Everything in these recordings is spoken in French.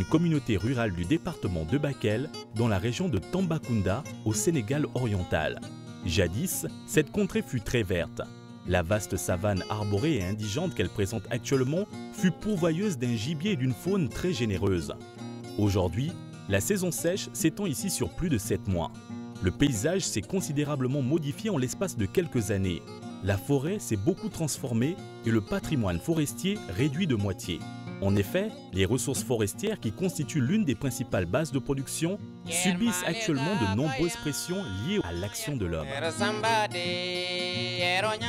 une communauté rurale du département de Bakel, dans la région de Tambacounda, au Sénégal oriental. Jadis, cette contrée fut très verte. La vaste savane arborée et indigente qu'elle présente actuellement fut pourvoyeuse d'un gibier et d'une faune très généreuse. Aujourd'hui, la saison sèche s'étend ici sur plus de 7 mois. Le paysage s'est considérablement modifié en l'espace de quelques années. La forêt s'est beaucoup transformée et le patrimoine forestier réduit de moitié. En effet, les ressources forestières qui constituent l'une des principales bases de production subissent actuellement de nombreuses pressions liées à l'action de l'homme.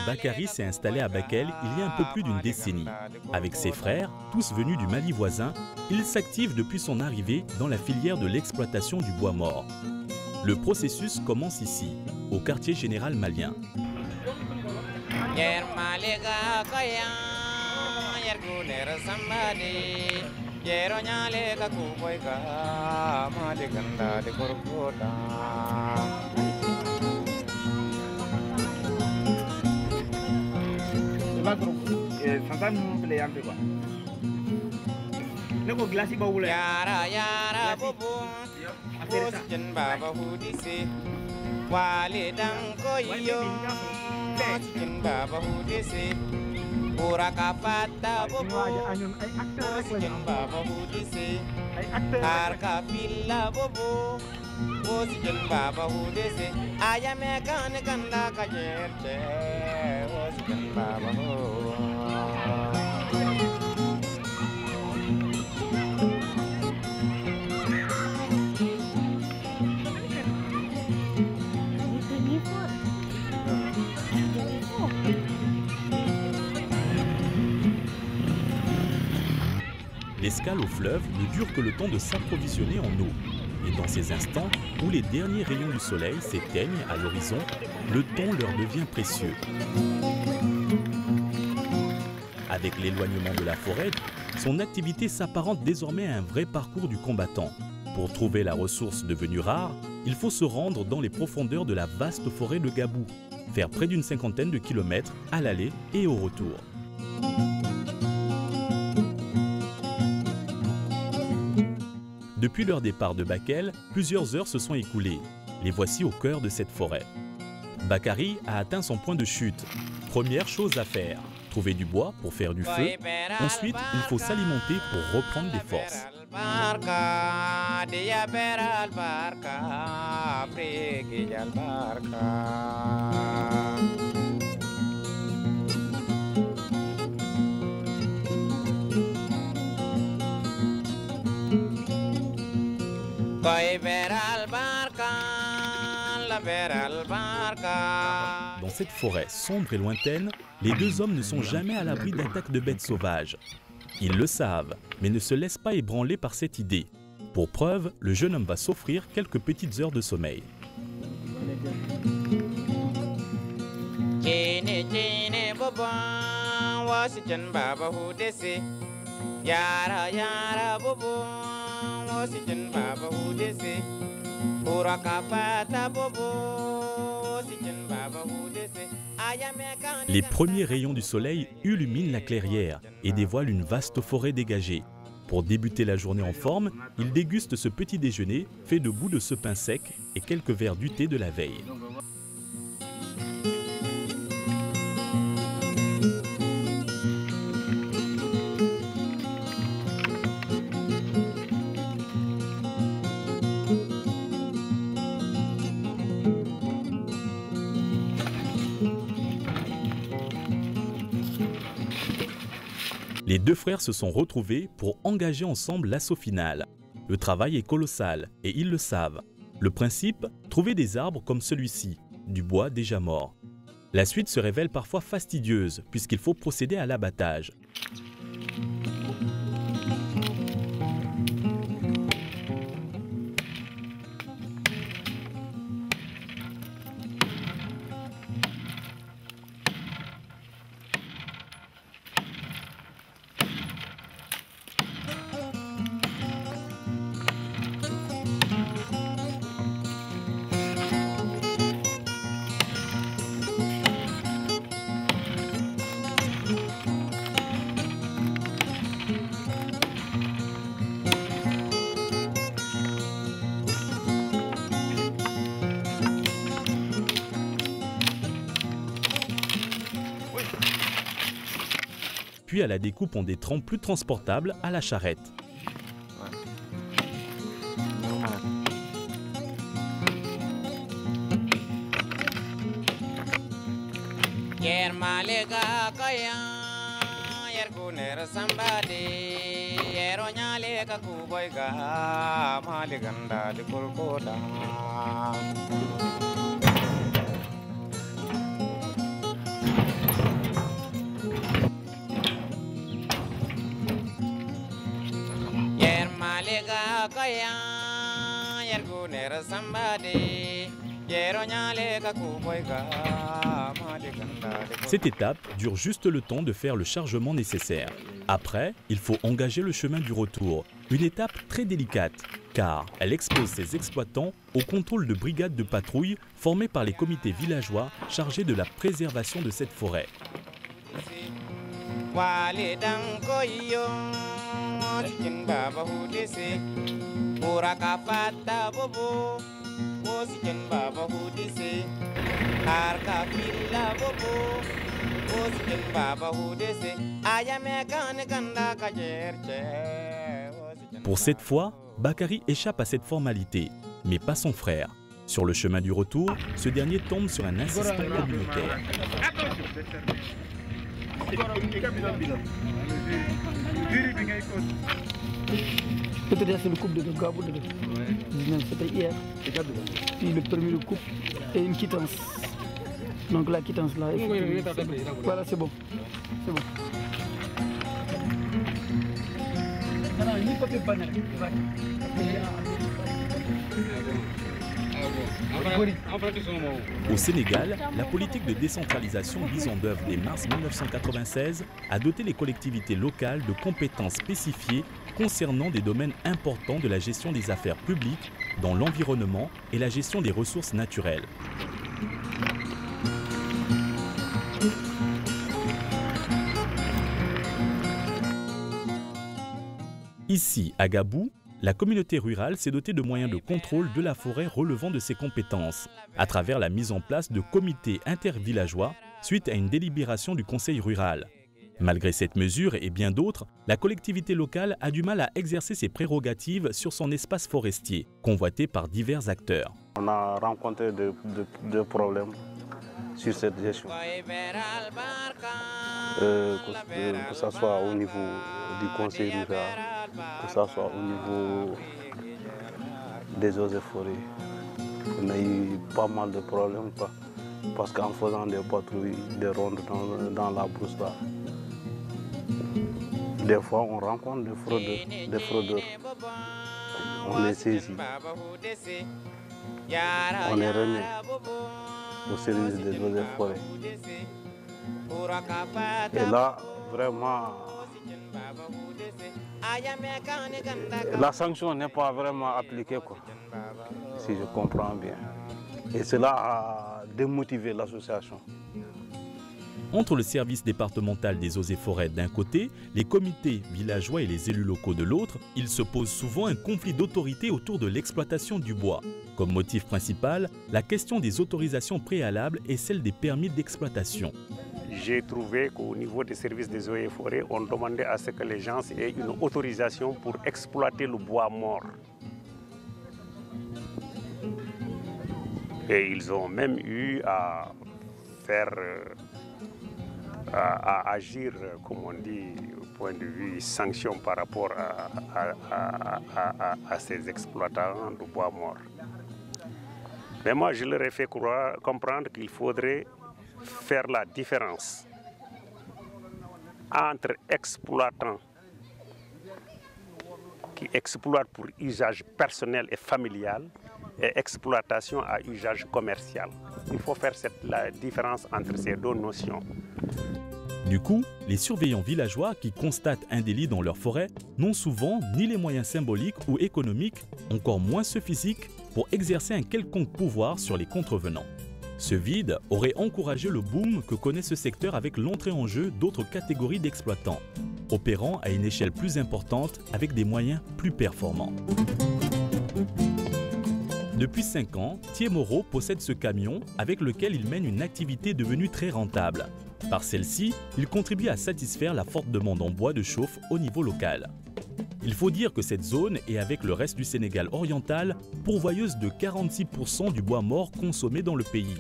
Bakary s'est installé à Bakel il y a un peu plus d'une décennie. Avec ses frères, tous venus du Mali voisin, il s'active depuis son arrivée dans la filière de l'exploitation du bois mort. Le processus commence ici, au quartier général malien. L'escale au fleuve ne dure que le temps de s'approvisionner en eau. Et dans ces instants où les derniers rayons du soleil s'éteignent à l'horizon, le temps leur devient précieux. Avec l'éloignement de la forêt, son activité s'apparente désormais à un vrai parcours du combattant. Pour trouver la ressource devenue rare, il faut se rendre dans les profondeurs de la vaste forêt de Gabou, faire près d'une cinquantaine de kilomètres à l'aller et au retour. Depuis leur départ de Bakel, plusieurs heures se sont écoulées. Les voici au cœur de cette forêt. Bakary a atteint son point de chute. Première chose à faire, trouver du bois pour faire du feu. Ensuite, il faut s'alimenter pour reprendre des forces. Dans cette forêt sombre et lointaine, les deux hommes ne sont jamais à l'abri d'attaques de bêtes sauvages. Ils le savent, mais ne se laissent pas ébranler par cette idée. Pour preuve, le jeune homme va s'offrir quelques petites heures de sommeil. Les premiers rayons du soleil illuminent la clairière et dévoilent une vaste forêt dégagée. Pour débuter la journée en forme, il déguste ce petit déjeuner fait de bouts de ce pain sec et quelques verres du thé de la veille. Les deux frères se sont retrouvés pour engager ensemble l'assaut final. Le travail est colossal et ils le savent. Le principe, trouver des arbres comme celui-ci, du bois déjà mort. La suite se révèle parfois fastidieuse puisqu'il faut procéder à l'abattage. puis à la découpe en des troncs plus transportables à la charrette. Cette étape dure juste le temps de faire le chargement nécessaire. Après, il faut engager le chemin du retour, une étape très délicate, car elle expose ses exploitants au contrôle de brigades de patrouille formées par les comités villageois chargés de la préservation de cette forêt. Pour cette fois, Bakary échappe à cette formalité, mais pas son frère. Sur le chemin du retour, ce dernier tombe sur un assistant communautaire. Peut-être c'est le couple de Gabou, c'était hier. Puis le premier couple et une quittance. Donc la quittance là, voilà, c'est bon. C'est bon. Au Sénégal, la politique de décentralisation mise en œuvre dès mars 1996 a doté les collectivités locales de compétences spécifiées concernant des domaines importants de la gestion des affaires publiques, dont l'environnement et la gestion des ressources naturelles. Ici, à Gabou, la communauté rurale s'est dotée de moyens de contrôle de la forêt relevant de ses compétences, à travers la mise en place de comités intervillageois suite à une délibération du conseil rural. Malgré cette mesure et bien d'autres, la collectivité locale a du mal à exercer ses prérogatives sur son espace forestier, convoité par divers acteurs. On a rencontré de problèmes sur cette gestion, que ce soit au niveau du conseil rural, que ce soit au niveau des eaux et forêts. On a eu pas mal de problèmes, quoi, parce qu'en faisant des patrouilles, des rondes dans la brousse là, des fois on rencontre des fraudeurs. On les saisit, on les remet au service des eaux et forêts. Et là, vraiment, la sanction n'est pas vraiment appliquée, quoi, si je comprends bien. Et cela a démotivé l'association. Entre le service départemental des eaux et forêts d'un côté, les comités villageois et les élus locaux de l'autre, il se pose souvent un conflit d'autorité autour de l'exploitation du bois. Comme motif principal, la question des autorisations préalables et celle des permis d'exploitation. J'ai trouvé qu'au niveau des services des eaux et forêts, on demandait à ce que les gens aient une autorisation pour exploiter le bois mort. Et ils ont même eu à faire, à agir, comme on dit, au point de vue sanction par rapport à ces exploitants de bois mort. Mais moi, je leur ai fait comprendre qu'il faudrait faire la différence entre exploitants qui exploitent pour usage personnel et familial et exploitation à usage commercial. Il faut faire la différence entre ces deux notions. Du coup, les surveillants villageois qui constatent un délit dans leur forêt n'ont souvent ni les moyens symboliques ou économiques, encore moins ceux physiques, pour exercer un quelconque pouvoir sur les contrevenants. Ce vide aurait encouragé le boom que connaît ce secteur avec l'entrée en jeu d'autres catégories d'exploitants, opérant à une échelle plus importante avec des moyens plus performants. Depuis 5 ans, Thiemoro possède ce camion avec lequel il mène une activité devenue très rentable. Par celle-ci, il contribue à satisfaire la forte demande en bois de chauffe au niveau local. Il faut dire que cette zone est, avec le reste du Sénégal oriental, pourvoyeuse de 46% du bois mort consommé dans le pays.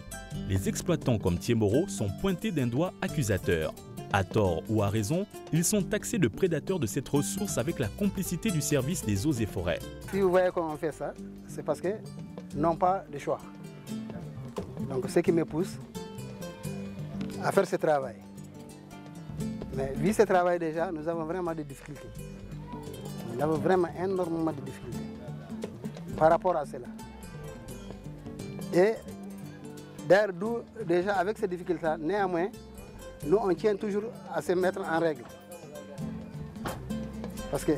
Les exploitants comme Thiemoro sont pointés d'un doigt accusateur. À tort ou à raison, ils sont taxés de prédateurs de cette ressource avec la complicité du service des eaux et forêts. Si vous voyez comment on fait ça, c'est parce qu'ils n'ont pas de choix. Donc ce qui me pousse à faire ce travail. Mais vu ce travail déjà, nous avons vraiment des difficultés. Nous avons vraiment énormément de difficultés par rapport à cela. Et d'ailleurs, déjà avec ces difficultés, néanmoins, nous on tient toujours à se mettre en règle. Parce que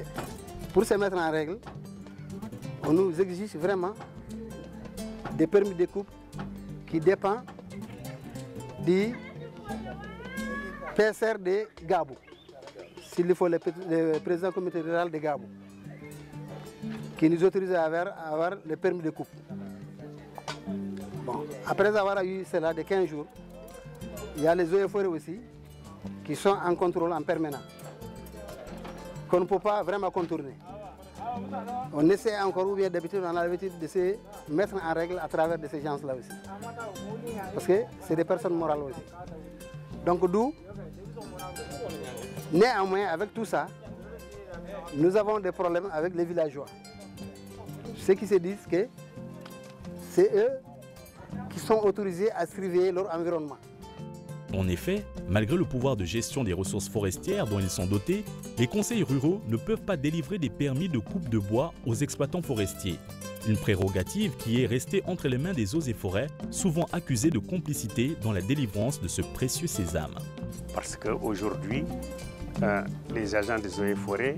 pour se mettre en règle, on nous exige vraiment des permis de coupe qui dépendent du PSR de Gabou. S'il faut le président du comité rural de Gabou, qui nous autorise à avoir le permis de coupe. Bon, après avoir eu cela de 15 jours, il y a les eaux et forêts aussi qui sont en contrôle en permanent, qu'on ne peut pas vraiment contourner. On essaie encore, ou bien d'habitude, on a l'habitude de se mettre en règle à travers de ces gens-là aussi. Parce que c'est des personnes morales aussi. Donc d'où, néanmoins, avec tout ça, nous avons des problèmes avec les villageois. Ceux qui se disent que c'est eux qui sont autorisés à surveiller leur environnement. En effet, malgré le pouvoir de gestion des ressources forestières dont ils sont dotés, les conseils ruraux ne peuvent pas délivrer des permis de coupe de bois aux exploitants forestiers. Une prérogative qui est restée entre les mains des eaux et forêts, souvent accusés de complicité dans la délivrance de ce précieux sésame. Parce qu'aujourd'hui, les agents des eaux et forêts,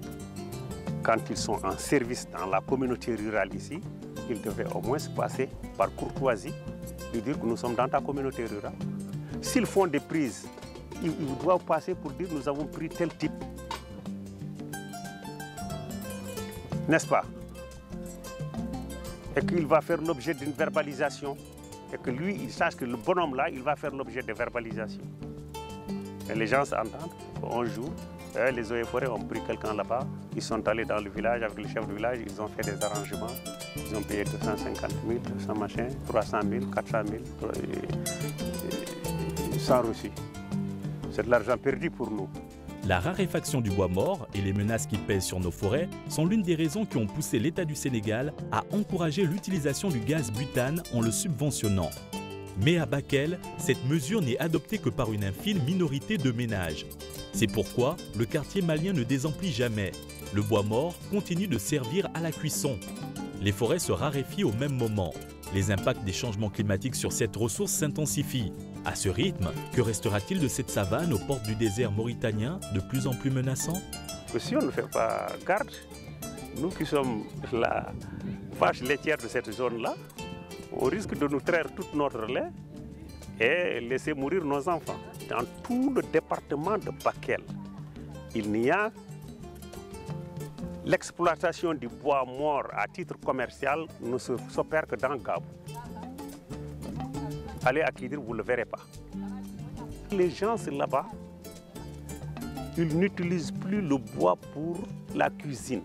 quand ils sont en service dans la communauté rurale ici, ils devaient au moins se passer par courtoisie et dire que nous sommes dans ta communauté rurale. S'ils font des prises, ils doivent passer pour dire nous avons pris tel type. N'est-ce pas? Et qu'il va faire l'objet d'une verbalisation. Et que lui, il sache que le bonhomme là, il va faire l'objet de verbalisation. Et les gens s'entendent. Un jour, les eaux et forêts ont pris quelqu'un là-bas. Ils sont allés dans le village avec le chef du village. Ils ont fait des arrangements. Ils ont payé 250 000, 200 machins, 300 000, 400 000. Sans reçu. C'est de l'argent perdu pour nous. La raréfaction du bois mort et les menaces qui pèsent sur nos forêts sont l'une des raisons qui ont poussé l'État du Sénégal à encourager l'utilisation du gaz butane en le subventionnant. Mais à Bakel, cette mesure n'est adoptée que par une infime minorité de ménages. C'est pourquoi le quartier malien ne désemplit jamais. Le bois mort continue de servir à la cuisson. Les forêts se raréfient au même moment. Les impacts des changements climatiques sur cette ressource s'intensifient. À ce rythme, que restera-t-il de cette savane aux portes du désert mauritanien de plus en plus menaçant? Si on ne fait pas garde, nous qui sommes la vache laitière de cette zone-là, on risque de nous traire toute notre lait et laisser mourir nos enfants. Dans tout le département de Bakel, il n'y a l'exploitation du bois mort à titre commercial ne s'opère que dans Gabou. Allez à Kidir, vous ne le verrez pas. Les gens là-bas, ils n'utilisent plus le bois pour la cuisine.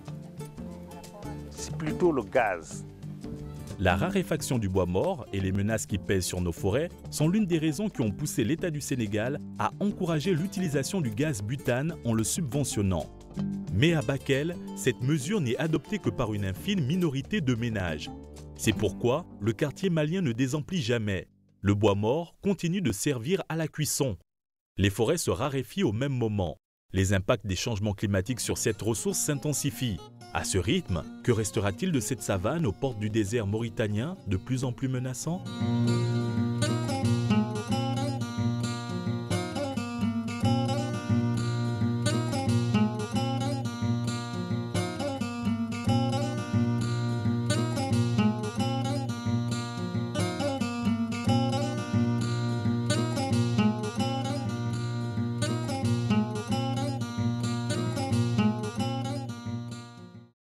C'est plutôt le gaz. La raréfaction du bois mort et les menaces qui pèsent sur nos forêts sont l'une des raisons qui ont poussé l'État du Sénégal à encourager l'utilisation du gaz butane en le subventionnant. Mais à Bakel, cette mesure n'est adoptée que par une infime minorité de ménages. C'est pourquoi le quartier malien ne désemplit jamais. Le bois mort continue de servir à la cuisson. Les forêts se raréfient au même moment. Les impacts des changements climatiques sur cette ressource s'intensifient. À ce rythme, que restera-t-il de cette savane aux portes du désert mauritanien de plus en plus menaçant ?